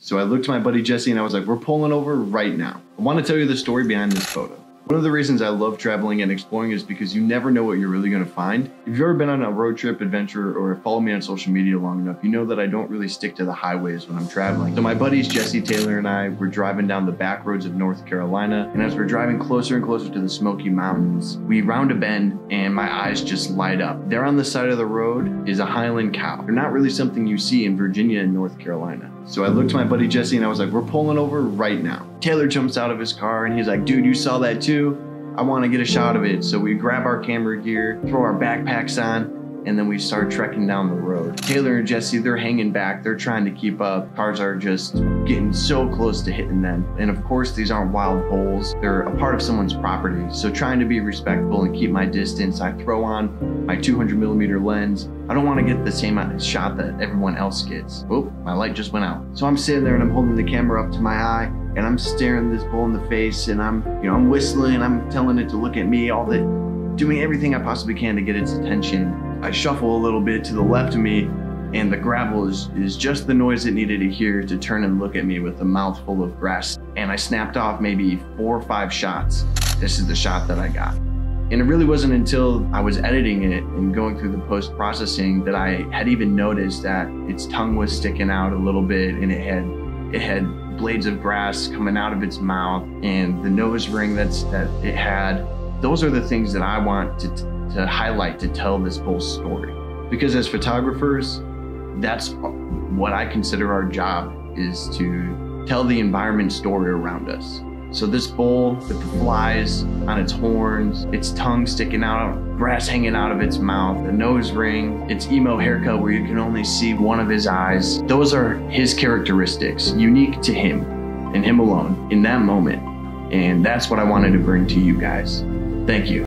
So I looked to my buddy Jesse and I was like, we're pulling over right now. I want to tell you the story behind this photo. One of the reasons I love traveling and exploring is because you never know what you're really going to find. If you've ever been on a road trip adventure or follow me on social media long enough, you know that I don't really stick to the highways when I'm traveling. So my buddies Jesse, Taylor, and I were driving down the back roads of North Carolina, and as we're driving closer and closer to the Smoky Mountains, we round a bend and my eyes just light up. There on the side of the road is a Highland cow. They're not really something you see in Virginia and North Carolina. So I looked to my buddy Jesse and I was like, we're pulling over right now. Taylor jumps out of his car and he's like, dude, you saw that too? I want to get a shot of it. So we grab our camera gear, throw our backpacks on, and then we start trekking down the road. Taylor and Jesse, they're hanging back. They're trying to keep up. Cars are just getting so close to hitting them. And of course, these aren't wild bulls. They're a part of someone's property. So trying to be respectful and keep my distance, I throw on my 200mm lens. I don't want to get the same shot that everyone else gets. Oh, my light just went out. So I'm sitting there and I'm holding the camera up to my eye and I'm staring this bull in the face and I'm whistling, I'm telling it to look at me, doing everything I possibly can to get its attention. I shuffle a little bit to the left of me and the gravel is just the noise it needed to hear to turn and look at me with a mouthful of grass. And I snapped off maybe 4 or 5 shots. This is the shot that I got. And it really wasn't until I was editing it and going through the post-processing that I had even noticed that its tongue was sticking out a little bit and it had blades of grass coming out of its mouth and the nose ring that it had. Those are the things that I want to highlight to tell this bull's story. Because as photographers, that's what I consider our job, is to tell the environment story around us. So this bull with the flies on its horns, its tongue sticking out, grass hanging out of its mouth, the nose ring, its emo haircut where you can only see one of his eyes, those are his characteristics, unique to him and him alone in that moment. And that's what I wanted to bring to you guys. Thank you.